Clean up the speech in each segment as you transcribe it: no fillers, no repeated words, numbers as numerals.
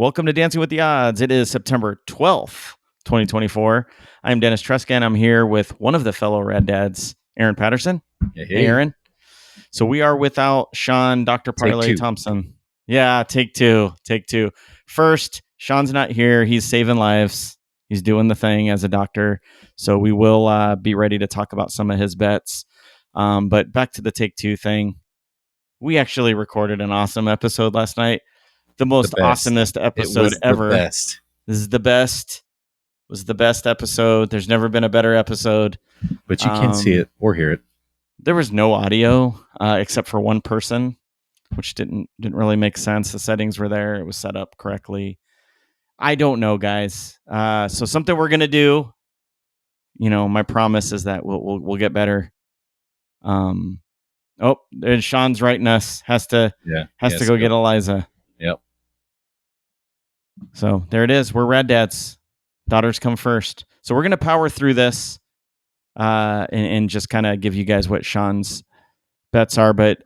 Welcome to Dancing with the Odds. It is September 12th, 2024. I'm Dennis Tresca, and I'm here with one of the fellow Rad Dads, Aaron Patterson. Hey, Aaron. So we are without Shaun, Dr. Parlay Thompson. Yeah, take two. First, Shaun's not here. He's saving lives. He's doing the thing as a doctor. So we will be ready to talk about some of his bets. But back to the take two thing. We actually recorded an awesome episode last night. The most awesomest episode ever. This is the best. It was the best episode. There's never been a better episode. But you can't see it or hear it. There was no audio except for one person, which didn't really make sense. The settings were there. It was set up correctly. I don't know, guys. So something we're gonna do. You know, my promise is that we'll get better. Oh, there's Shaun's writing us. Has to go get Eliza. Yep. So there it is. We're Rad Dads. Daughters come first. So we're going to power through this and just kind of give you guys what Shaun's bets are. But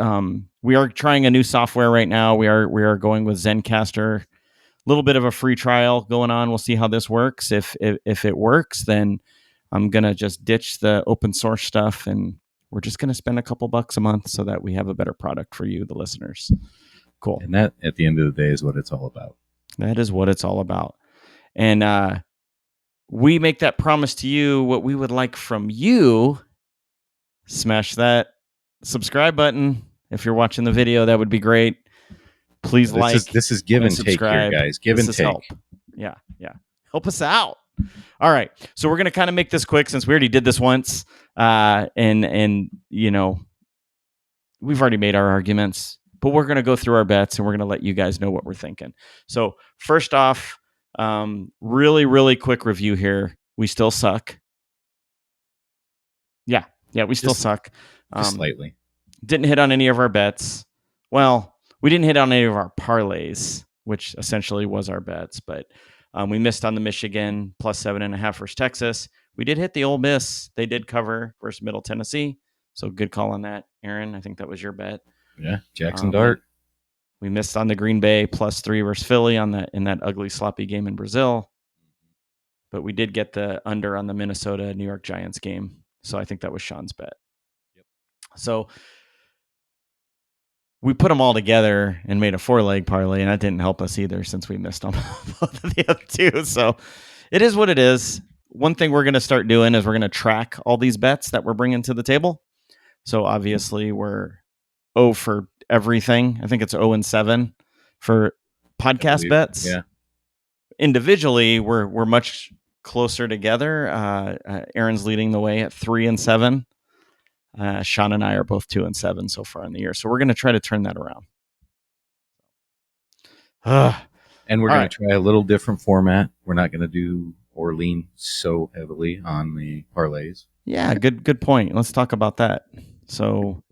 we are trying a new software right now. We are going with Zencastr. A little bit of a free trial going on. We'll see how this works. If it works, then I'm going to just ditch the open source stuff and we're just going to spend a couple bucks a month so that we have a better product for you, the listeners. Cool. And that, at the end of the day, is what it's all about. That is what it's all about. And we make that promise to you. What we would like from you, smash that subscribe button. If you're watching the video, that would be great. Please this is give and take here, guys. Give and take. Help. Yeah. Help us out. All right. So we're going to kind of make this quick since we already did this once. And you know, we've already made our arguments. But we're going to go through our bets and we're going to let you guys know what we're thinking. So first off, really, really quick review here. We still suck. Yeah, we still suck. Just slightly. Didn't hit on any of our bets. Well, we didn't hit on any of our parlays, which essentially was our bets. But we missed on the Michigan plus 7.5 versus Texas. We did hit the Ole Miss. They did cover versus Middle Tennessee. So good call on that, Aaron. I think that was your bet. Yeah, Jackson Dart. We missed on the Green Bay plus 3 versus Philly in that ugly, sloppy game in Brazil. But we did get the under on the Minnesota New York Giants game. So I think that was Shaun's bet. Yep. So we put them all together and made a 4-leg parlay, and that didn't help us either since we missed on both of the other two. So it is what it is. One thing we're going to start doing is we're going to track all these bets that we're bringing to the table. So obviously we're 0 for everything. I think it's 0-7 for podcast bets. Yeah. Individually, we're much closer together. Aaron's leading the way at 3-7. Shaun and I are both 2-7 so far in the year. So we're going to try to turn that around. And we're going to try a little different format. We're not going to do or lean so heavily on the parlays. Yeah, good point. Let's talk about that. So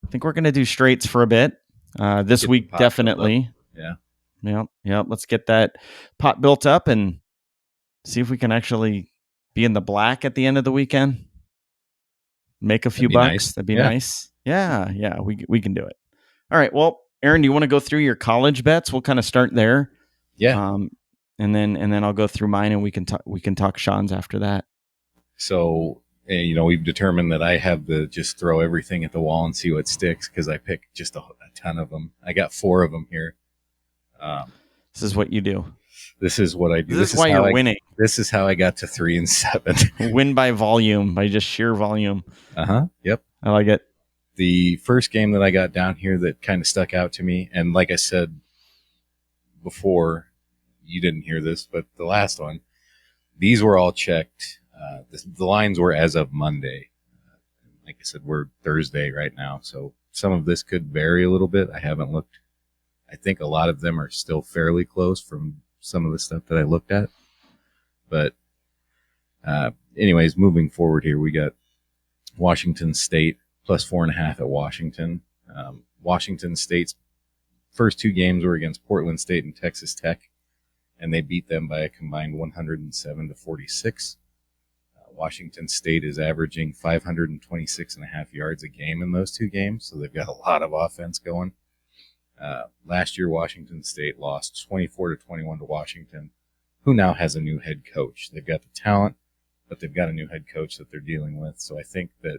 I think we're going to do straights for a bit. This week, definitely. Yeah. Let's get that pot built up and see if we can actually be in the black at the end of the weekend. Make a few bucks. Nice. That'd be nice. Yeah. We can do it. All right. Well, Aaron, do you want to go through your college bets? We'll kind of start there. Yeah. And then I'll go through mine and we can talk Shaun's after that. So, we've determined that I have to just throw everything at the wall and see what sticks because I picked just a ton of them. I got 4 of them here. This is what you do. This is what I do. This is why you're winning. This is how I got to 3-7. Win by volume, by just sheer volume. Yep. I like it. The first game that I got down here that kind of stuck out to me, and like I said before, you didn't hear this, but the last one, these were all checked. The lines were as of Monday. Like I said, we're Thursday right now, so some of this could vary a little bit. I haven't looked. I think a lot of them are still fairly close from some of the stuff that I looked at. But anyways, moving forward here, we got Washington State plus 4.5 at Washington. Washington State's first 2 games were against Portland State and Texas Tech, and they beat them by a combined 107-46. Washington State is averaging 526.5 yards a game in those 2 games, so they've got a lot of offense going. Last year, Washington State lost 24-21 to Washington, who now has a new head coach. They've got the talent, but they've got a new head coach that they're dealing with. So I think that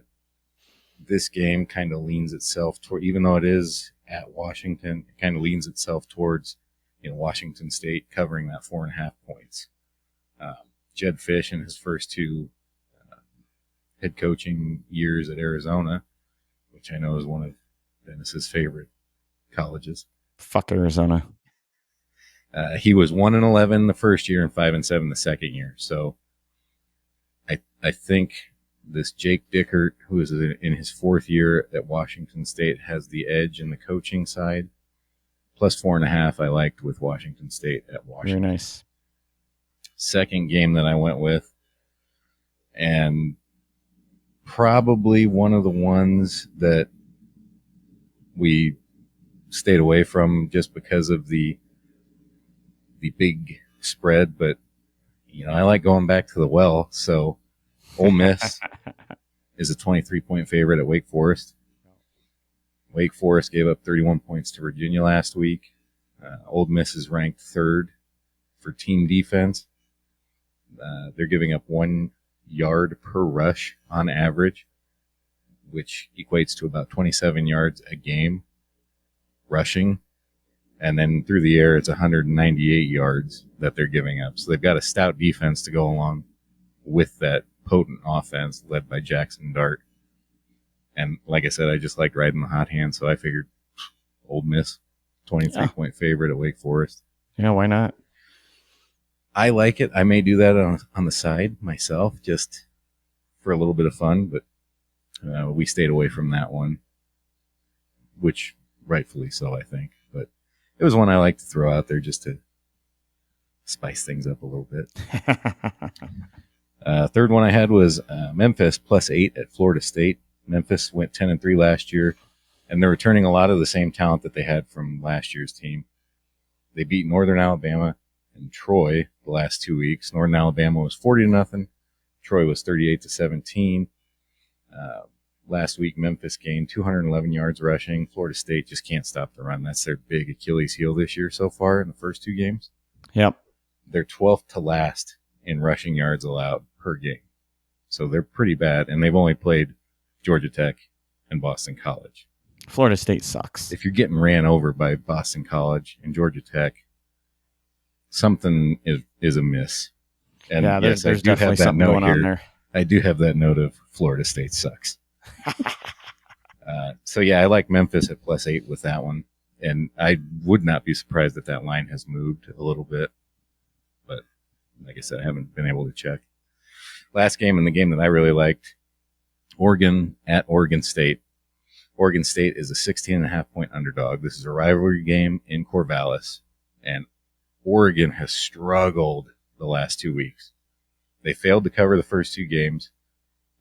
this game kind of leans itself toward, even though it is at Washington, it kind of leans itself towards, Washington State covering that 4.5 points. Jed Fish in his first two head coaching years at Arizona, which I know is one of Dennis's favorite colleges. Fuck Arizona. He was 1-11 the first year and 5-7 the second year. So I think this Jake Dickert, who is in his fourth year at Washington State, has the edge in the coaching side. Plus 4.5 I liked with Washington State at Washington. Very nice. Second game that I went with, and probably one of the ones that we stayed away from just because of the big spread, but I like going back to the well. So Ole Miss is a 23-point favorite at Wake Forest. Wake Forest gave up 31 points to Virginia last week. Ole Miss is ranked third for team defense. They're giving up 1 yard per rush on average, which equates to about 27 yards a game rushing. And then through the air, it's 198 yards that they're giving up. So they've got a stout defense to go along with that potent offense led by Jackson Dart. And like I said, I just like riding the hot hand, so I figured Ole Miss, 23-point favorite at Wake Forest. Yeah, why not? I like it. I may do that on the side myself, just for a little bit of fun, but we stayed away from that one, which rightfully so, I think. But it was one I like to throw out there just to spice things up a little bit. Third one I had was Memphis +8 at Florida State. Memphis went 10-3 last year, and they're returning a lot of the same talent that they had from last year's team. They beat Northern Alabama and Troy the last 2 weeks. Northern Alabama was 40-0. Troy was 38-17. Last week, Memphis gained 211 yards rushing. Florida State just can't stop the run. That's their big Achilles heel this year so far in the first 2 games. Yep. They're 12th to last in rushing yards allowed per game. So they're pretty bad, and they've only played Georgia Tech and Boston College. Florida State sucks. If you're getting ran over by Boston College and Georgia Tech, something is amiss. And yeah, there's yes, definitely something going on there. I do have that note of Florida State sucks. So yeah, I like Memphis at +8 with that one, and I would not be surprised if that line has moved a little bit. But like I said, I haven't been able to check. Last game, and the game that I really liked, Oregon at Oregon State. Oregon State is a 16.5-point underdog. This is a rivalry game in Corvallis, and Oregon has struggled the last 2 weeks. They failed to cover the first 2 games,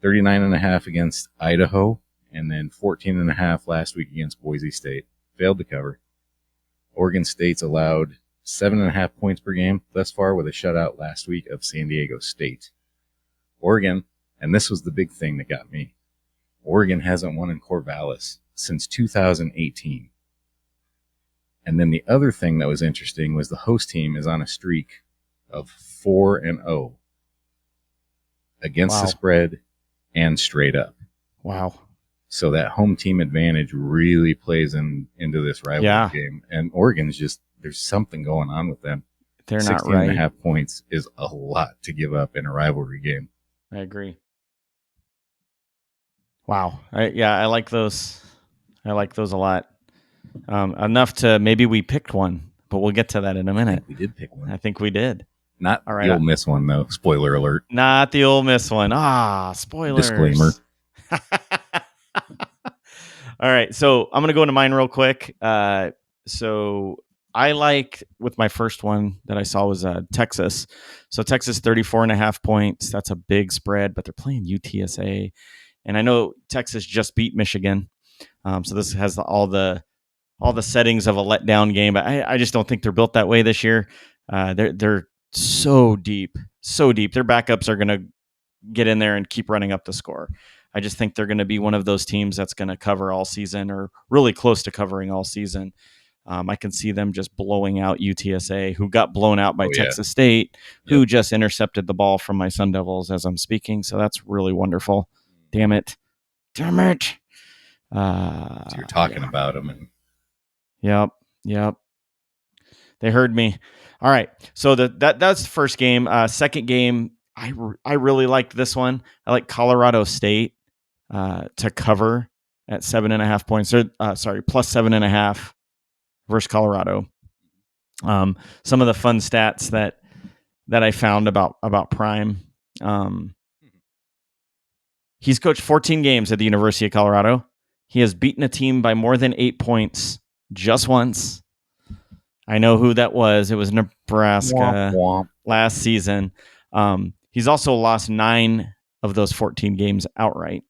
39.5 against Idaho, and then 14.5 last week against Boise State. Failed to cover. Oregon State's allowed 7.5 points per game thus far with a shutout last week of San Diego State. Oregon, and this was the big thing that got me, Oregon hasn't won in Corvallis since 2018. And then the other thing that was interesting was the host team is on a streak of 4-0 against the spread and straight up. Wow. So that home team advantage really plays into this rivalry game. And Oregon's just, there's something going on with them. They're not right. 16.5 points is a lot to give up in a rivalry game. I agree. Wow. I like those. I like those a lot. Enough to maybe we picked one, but we'll get to that in a minute. We did pick one. I think we did. Not the Ole Miss one, though. Spoiler alert. Not the Ole Miss one. Spoilers. Disclaimer. All right. So I'm going to go into mine real quick. So I like, with my first one that I saw was Texas. So Texas 34.5 points. That's a big spread, but they're playing UTSA. And I know Texas just beat Michigan. So this has all the settings of a letdown game, but I just don't think they're built that way this year. They're so deep. Their backups are going to get in there and keep running up the score. I just think they're going to be one of those teams that's going to cover all season, or really close to covering all season. I can see them just blowing out UTSA, who got blown out by Oh, yeah. Texas State, who Yep. just intercepted the ball from my Sun Devils as I'm speaking. So that's really wonderful. Damn it. Damn it. So you're talking Yeah. about them. And Yep. They heard me. All right. So that's the first game. Second game, I really liked this one. I like Colorado State to cover at 7.5 points. Or plus 7.5 versus Colorado. Some of the fun stats that I found about Prime. He's coached 14 games at the University of Colorado. He has beaten a team by more than 8 points just once. I know who that was. It was Nebraska last season. He's also lost 9 of those 14 games outright.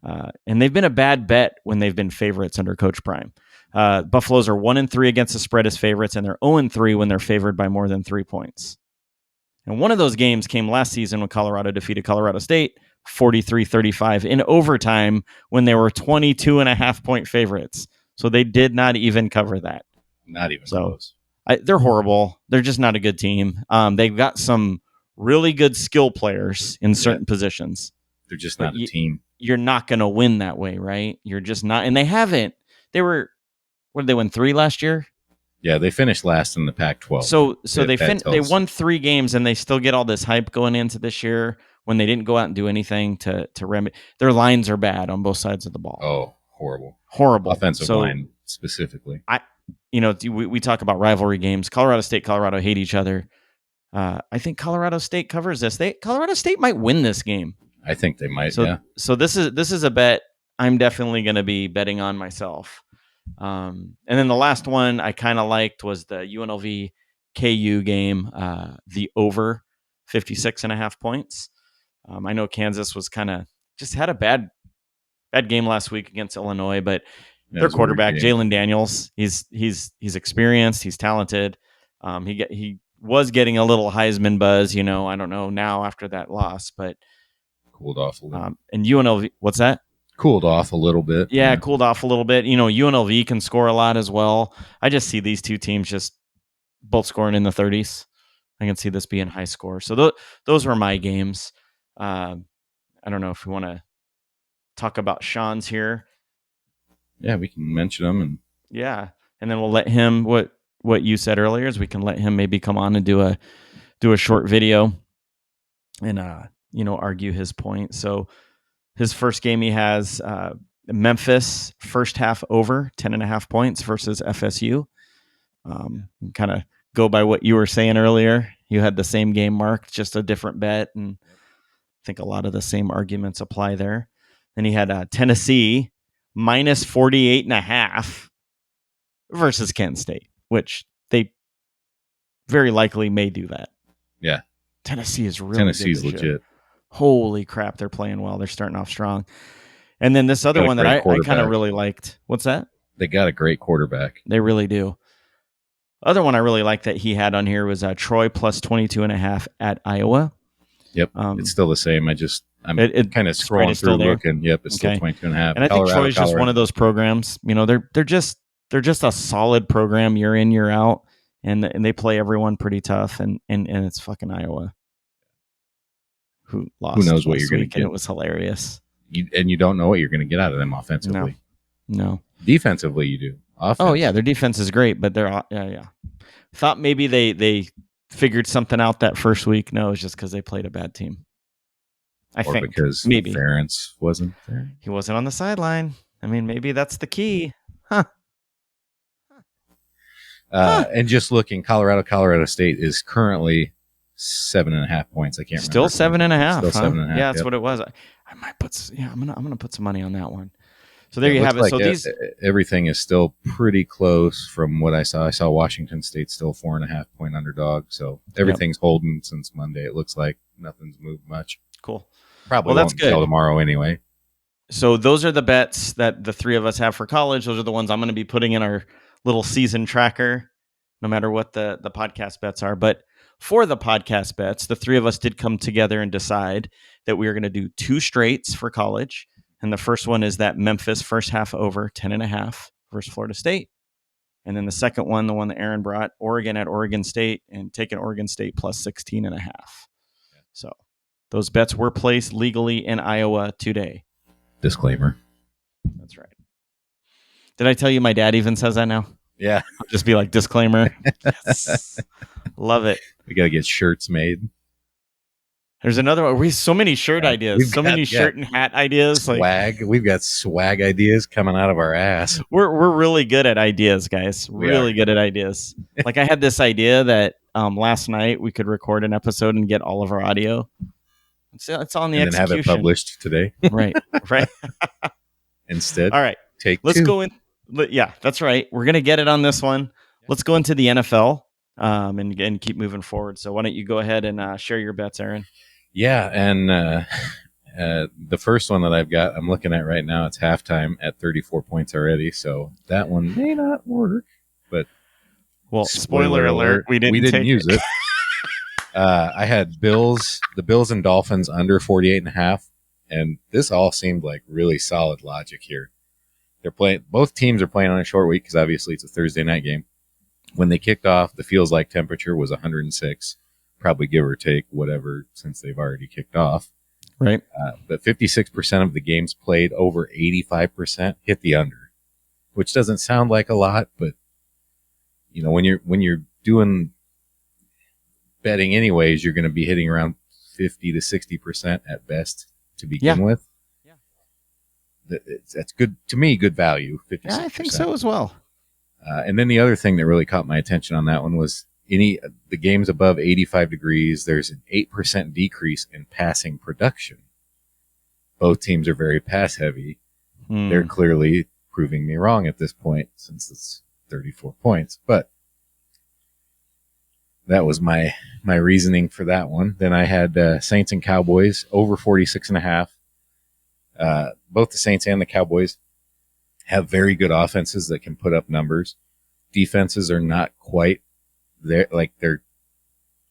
And they've been a bad bet when they've been favorites under Coach Prime. Buffaloes are 1-3 against the spread as favorites, and they're 0-3 when they're favored by more than 3 points. And one of those games came last season when Colorado defeated Colorado State 43-35 in overtime when they were 22.5-point favorites. So they did not even cover that. Not even close. They're horrible. They're just not a good team. They've got some really good skill players in certain positions. They're just not a team. You're not going to win that way, right? You're just not. And they haven't. What did they win, 3 last year? Yeah, they finished last in the Pac-12. So they won 3 games, and they still get all this hype going into this year when they didn't go out and do anything to remedy. Their lines are bad on both sides of the ball. Oh, horrible. Offensive line specifically. We talk about rivalry games. Colorado State, Colorado hate each other. I think Colorado State covers this. Colorado State might win this game. I think they might. So this is a bet I'm definitely going to be betting on myself. And then the last one I kind of liked was the UNLV KU game, the over 56.5 points. I know Kansas was kind of just had a bad game last week against Illinois, but their quarterback Jalen Daniels, he's experienced, he's talented. He was getting a little Heisman buzz, I don't know now after that loss, but cooled off a little. And UNLV, what's that? Cooled off a little bit. Yeah, cooled off a little bit. UNLV can score a lot as well. I just see these two teams just both scoring in the 30s. I can see this being high score. So those were my games. I don't know if we want to talk about Shaun's here. Yeah, we can mention them. And then we'll let him, what you said earlier is we can let him maybe come on and do a short video and, argue his point. So his first game he has Memphis first half over 10.5 points versus FSU. Kind of go by what you were saying earlier. You had the same game marked, just a different bet. And I think a lot of the same arguments apply there. Then he had Tennessee minus 48.5 versus Kent State, which they very likely may do that. Yeah. Tennessee's legit. Year. Holy crap, they're playing well. They're starting off strong. And then this other one that I kind of really liked. What's that? They got a great quarterback. They really do. Other one I really liked that he had on here was Troy plus 22.5 at Iowa. Yep, it's still the same. I'm kind of scrolling through looking. Yep, it's still 22.5. And I think Troy's just one of those programs. They're just a solid program year in, year out, and they play everyone pretty tough. And it's fucking Iowa, who lost. Who knows what you're going to get? It was hilarious. You don't know what you're going to get out of them offensively. No. Defensively, you do. Offense. Oh yeah, their defense is great, but they're Thought maybe they figured something out that first week. No, it's just because they played a bad team. I think because maybe Ferentz wasn't there. He wasn't on the sideline. I mean, maybe that's the key, huh? And just looking, Colorado State is currently 7.5 points. I can't remember. Still 7.5. Still 7.5. Yeah, that's what it was. I might put. Yeah, I'm gonna put some money on that one. So there you have it. Like so everything is still pretty close from what I saw. I saw Washington State still 4.5 point underdog. So everything's holding since Monday. It looks like nothing's moved much. Cool. Probably that's good. Until tomorrow anyway. So those are the bets that the three of us have for college. Those are the ones I'm going to be putting in our little season tracker, no matter what the podcast bets are. But for the podcast bets, the three of us did come together and decide that we are going to do 2 straights for college. And the first one is that Memphis first half over 10.5 versus Florida State. And then the second one, the one that Aaron brought, Oregon at Oregon State, and taking Oregon State plus 16.5. So those bets were placed legally in Iowa today. Disclaimer. That's right. Did I tell you my dad even says that now? Yeah. I'll just be like, disclaimer. Yes. Love it. We got to get shirts made. There's another one. We have so many shirt ideas, many shirt and hat ideas. Swag. We've got swag ideas coming out of our ass. We're really good at ideas, guys. Really good at ideas. Like I had this idea that last night we could record an episode and get all of our audio. It's on the and execution. Then have it published today. Right. Instead. All right. Let's go in. Yeah, that's right. We're gonna get it on this one. Let's go into the NFL and keep moving forward. So why don't you go ahead and share your bets, Aaron? Yeah, and the first one that I've got, I'm looking at right now, it's halftime at 34 points already, so that one may not work, but spoiler alert, we didn't use it. I had the Bills and Dolphins under 48.5, and this all seemed like really solid logic here. Both teams are playing on a short week because obviously it's a Thursday night game. When they kicked off, the feels like temperature was 106. Probably give or take whatever since they've already kicked off. Right. But 56% of the games played, over 85% hit the under, which doesn't sound like a lot, but you know, when you're doing betting anyways, you're going to be hitting around 50 to 60% at best to begin with. Yeah. That's good to me, good value. 56%. Yeah, I think so as well. And then the other thing that really caught my attention on that one was the games above 85 degrees, there's an 8% decrease in passing production. Both teams are very pass heavy. They're clearly proving me wrong at this point since it's 34 points. But that was my reasoning for that one. Then I had Saints and Cowboys over 46.5. Both the Saints and the Cowboys have very good offenses that can put up numbers. Defenses are not quite there, like they're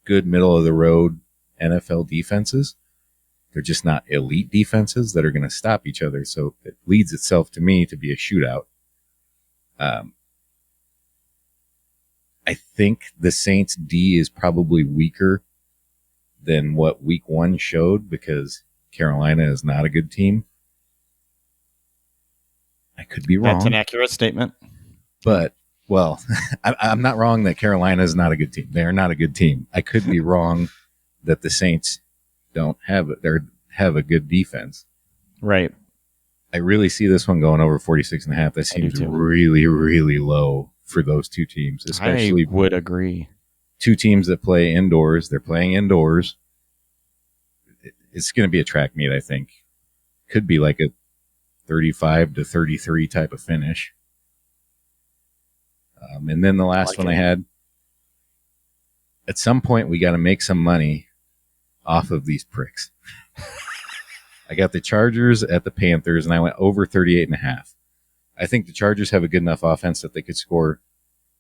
good middle of the road NFL defenses. They're just not elite defenses that are going to stop each other. So it leads itself to me to be a shootout. I think the Saints D is probably weaker than what week 1 showed because Carolina is not a good team. I could be wrong. That's an accurate statement. But, well, I'm not wrong that Carolina is not a good team. They are not a good team. I could be wrong that the Saints don't have a good defense. Right. I really see this one going over 46.5. That seems really, really low for those two teams. Especially, I would agree. Two teams that play indoors. They're playing indoors. It's going to be a track meet, I think. Could be like a 35 to 33 type of finish. And then the last one I had, at some point we got to make some money off of these pricks. I got the Chargers at the Panthers, and I went over 38.5. I think the Chargers have a good enough offense that they could score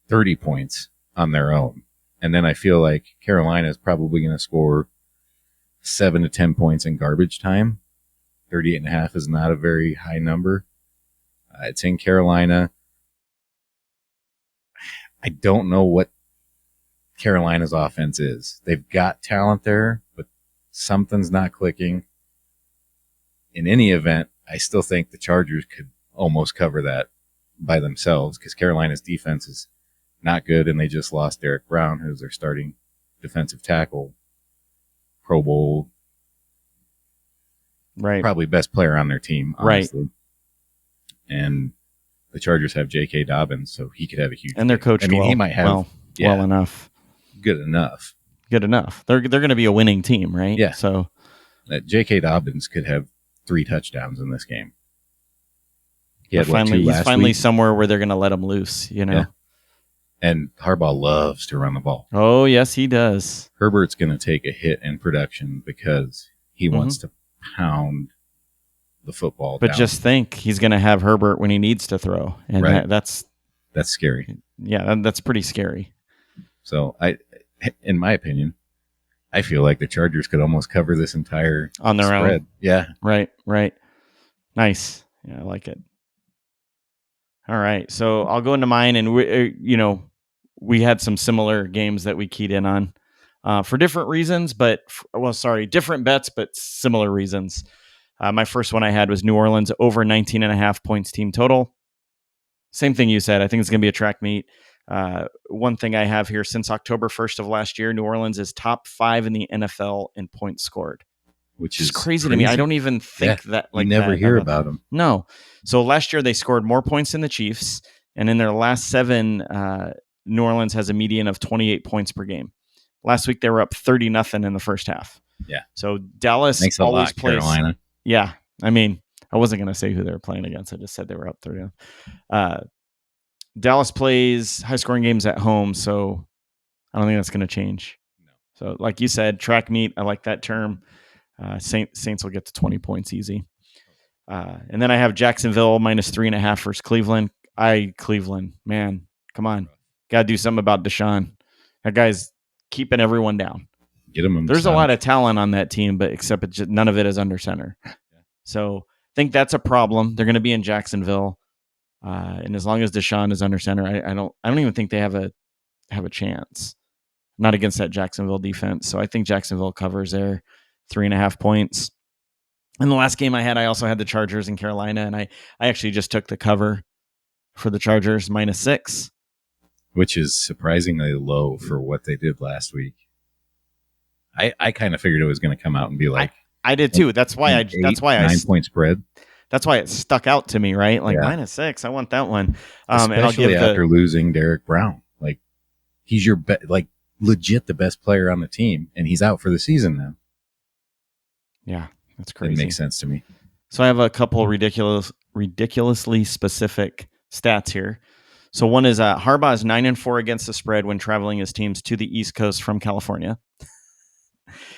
30 points on their own. And then I feel like Carolina is probably going to score 7 to 10 points in garbage time. 38.5 is not a very high number. It's in Carolina. I don't know what Carolina's offense is. They've got talent there, but something's not clicking. In any event, I still think the Chargers could almost cover that by themselves because Carolina's defense is not good, and they just lost Derek Brown, who's their starting defensive tackle, Pro Bowl, right? Probably best player on their team, honestly. Right. And the Chargers have J.K. Dobbins, so he could have a huge. And they're coached well. He might have well enough. Good enough. Good enough. They're going to be a winning team, right? Yeah. So J.K. Dobbins could have 3 touchdowns in this game. He's finally somewhere where they're going to let him loose, you know. Yeah. And Harbaugh loves to run the ball. Oh, yes, he does. Herbert's going to take a hit in production because he wants to pound the football But down. Just think, he's going to have Herbert when he needs to throw. And that's scary. Yeah, that's pretty scary. So, in my opinion, I feel like the Chargers could almost cover this entire on their spread. Own. Yeah. Right. Nice. Yeah, I like it. All right. So I'll go into mine, and we had some similar games that we keyed in on for different reasons, different bets, but similar reasons. My first one I had was New Orleans over 19.5 points team total. Same thing you said. I think it's going to be a track meet. One thing I have here, since October 1st of last year, New Orleans is top 5 in the NFL in points scored. Which is crazy to me. I don't even think that you never hear about them. No. So last year they scored more points than the Chiefs, and in their last 7, New Orleans has a median of 28 points per game. Last week they were up 30-0 in the first half. Yeah. So Dallas Thanks always plays Carolina. Yeah. I mean, I wasn't going to say who they were playing against. I just said they were up 30. Dallas plays high-scoring games at home, so I don't think that's going to change. No. So like you said, track meet, I like that term. Saints will get to 20 points easy. And then I have Jacksonville minus 3.5 versus Cleveland. Cleveland, man, come on. Got to do something about Deshaun. That guy's keeping everyone down. Get him. There's a lot of talent on that team, but none of it is under center. So I think that's a problem. They're going to be in Jacksonville. And as long as Deshaun is under center, I don't even think they have a chance. Not against that Jacksonville defense. So I think Jacksonville covers there 3.5 points. In the last game I had, I also had the Chargers in Carolina, and I actually just took the cover for the Chargers -6, which is surprisingly low for what they did last week. I kind of figured it was going to come out and be like I did too. That's why 9-point spread. That's why it stuck out to me, right? Like -6, I want that one. Especially after losing Derek Brown, like he's your legit the best player on the team, and he's out for the season now. Yeah, that's crazy. It makes sense to me. So I have a couple ridiculously specific stats here. So one is Harbaugh is 9-4 against the spread when traveling his teams to the East Coast from California.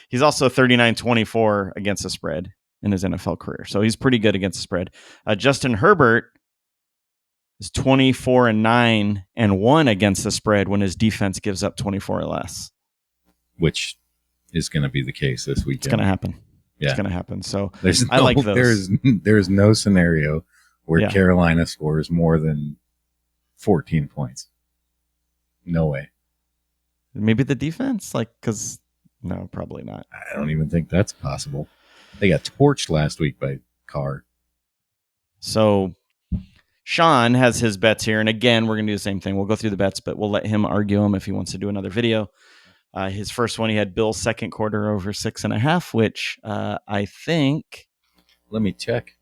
He's also 39-24 against the spread in his NFL career. So he's pretty good against the spread. Justin Herbert is 24-9 and 1 against the spread when his defense gives up 24 or less. Which is going to be the case this weekend. It's going to happen. Yeah. It's going to happen. So I like those. There's no scenario where Carolina scores more than 14 points. No way. Maybe the defense, because no, probably not. I don't even think that's possible. They got torched last week by Carr. So Shaun has his bets here, and again, we're going to do the same thing. We'll go through the bets, but we'll let him argue them if he wants to do another video. His first one, he had Bills second quarter over 6.5, which I think. Let me check.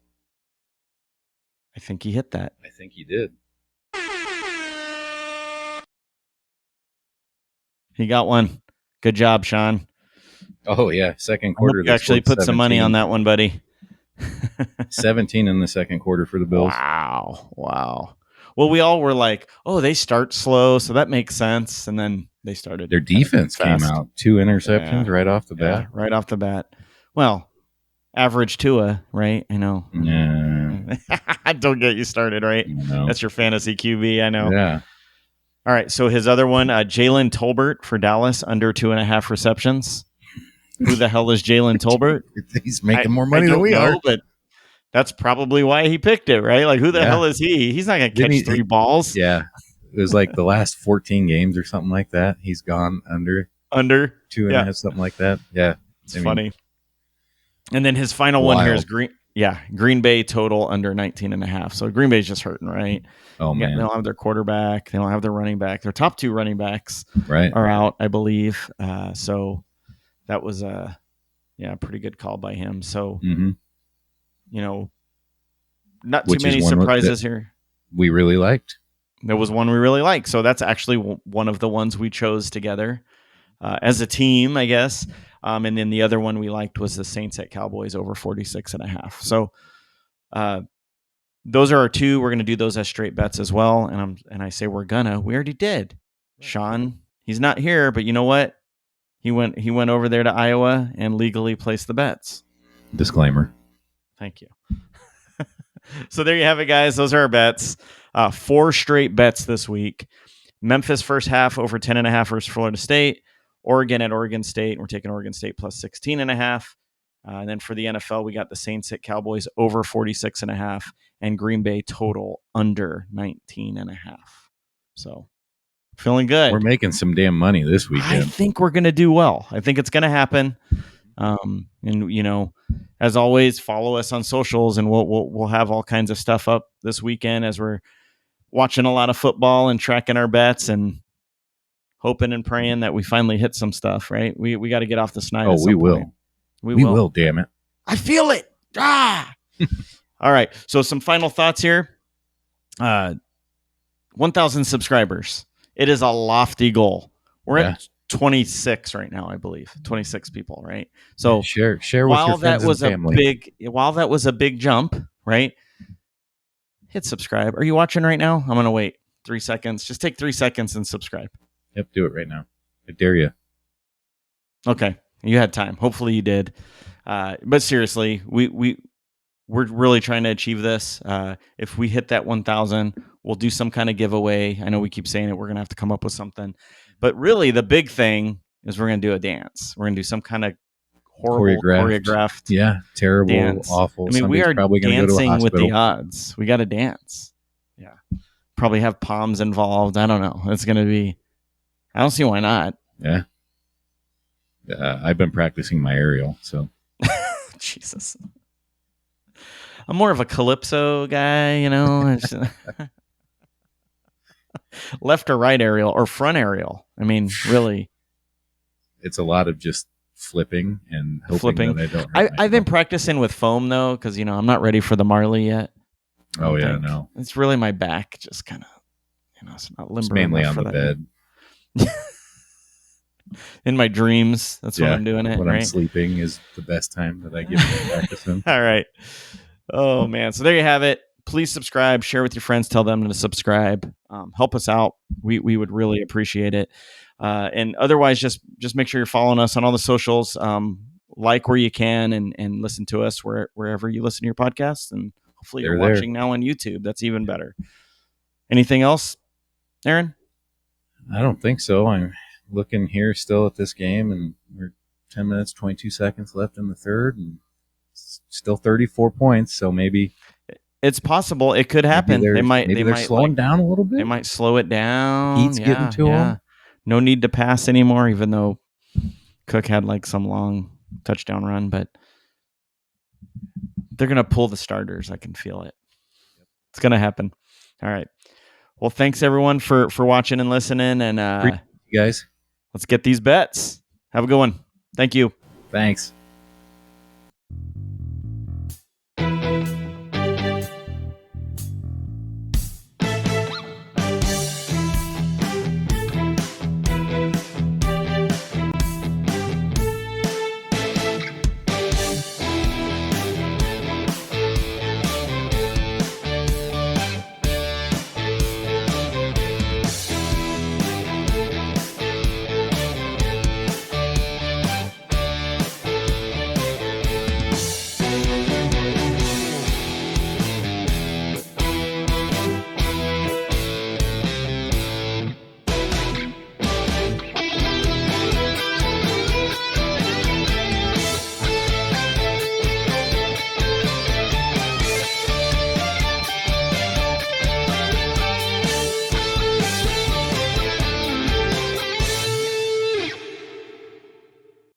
I think he hit that. I think he did. He got one. Good job, Shaun. Oh, yeah. Second quarter. You actually put 17. Some money on that one, buddy. 17 in the second quarter for the Bills. Wow. Well, we all were like, oh, they start slow, so that makes sense. And then they started. Their defense came out. 2 interceptions right off the bat. Yeah, right off the bat. Well, average Tua, right? I know. Yeah. Don't get you started, right? That's your fantasy QB, I know. Yeah. All right, so his other one, Jalen Tolbert for Dallas, under 2.5 receptions. Who the hell is Jalen Tolbert? He's making more money than we are. But that's probably why he picked it, right? Like, who the hell is he? He's not going to catch 3 balls. Yeah. It was like the last 14 games or something like that. He's gone under 2.5, something like that. Yeah. It's funny. And then his final one here is Green Bay total under 19.5. So Green Bay's just hurting, right? Oh, man. They don't have their quarterback. They don't have their running back. Their top 2 running backs are out, I believe. So that was a pretty good call by him. So, not too many surprises here. We really liked. There was one we really liked. So that's actually one of the ones we chose together as a team, I guess. And then the other one we liked was the Saints at Cowboys over 46.5. So those are our 2. We're going to do those as straight bets as well. And I say we already did. Right. Shaun, he's not here, but you know what? He went over there to Iowa and legally placed the bets. Disclaimer. Thank you. So there you have it, guys. Those are our bets. 4 straight bets this week. Memphis first half over 10.5 versus Florida State. Oregon at Oregon State. We're taking Oregon State plus 16.5. And then for the NFL, we got the Saints at Cowboys over 46.5 and Green Bay total under 19.5. So feeling good. We're making some damn money this weekend. I think we're going to do well. I think it's going to happen. And as always, follow us on socials, and we'll have all kinds of stuff up this weekend as we're watching a lot of football and tracking our bets and hoping and praying that we finally hit some stuff. Right? We got to get off the snide. Oh, we will. We will. Damn it! I feel it. Ah. All right. So some final thoughts here. 1,000 subscribers. It is a lofty goal. We're at 26 right now, I believe. 26 people, right? So share with your friends and family. While that was a big jump, right? Hit subscribe. Are you watching right now? I'm gonna wait 3 seconds. Just take 3 seconds and subscribe. Yep, do it right now. I dare you. Okay, you had time. Hopefully you did. But seriously, we're really trying to achieve this. If we hit that 1,000, we'll do some kind of giveaway. I know we keep saying it. We're going to have to come up with something. But really, the big thing is we're going to do a dance. We're going to do some kind of horrible choreographed terrible, dance. awful. I mean, we are probably dancing go to with the odds. We got to dance. Yeah. Probably have palms involved. I don't know. It's going to be... I don't see why not. Yeah. I've been practicing my aerial, so... Jesus. I'm more of a calypso guy, left or right aerial or front aerial. I mean, really. It's a lot of just flipping and hoping that I don't hurt I've been practicing with foam, though, because, I'm not ready for the Marley yet. Oh, yeah, no. It's really my back just kind of, it's not limber. It's mainly on the bed. In my dreams, that's when I'm doing it. When right? I'm sleeping is the best time that I get to practice in. All right. Oh, man. So there you have it. Please subscribe, share with your friends, tell them to subscribe. Help us out. We would really appreciate it. And otherwise, just make sure you're following us on all the socials. Like where you can and listen to us wherever you listen to your podcasts. And hopefully you're watching now on YouTube. That's even better. Anything else, Aaron? I don't think so. I'm looking here still at this game, and we're 10 minutes, 22 seconds left in the third, and still 34 points. So maybe it's possible it could happen. They might slowing down a little bit. They might slow it down. Heat's getting to them. No need to pass anymore, even though Cook had some long touchdown run, but they're gonna pull the starters. I can feel it. It's gonna happen. All right. Well, thanks everyone for watching and listening, and you guys. Let's get these bets. Have a good one. Thank you. Thanks.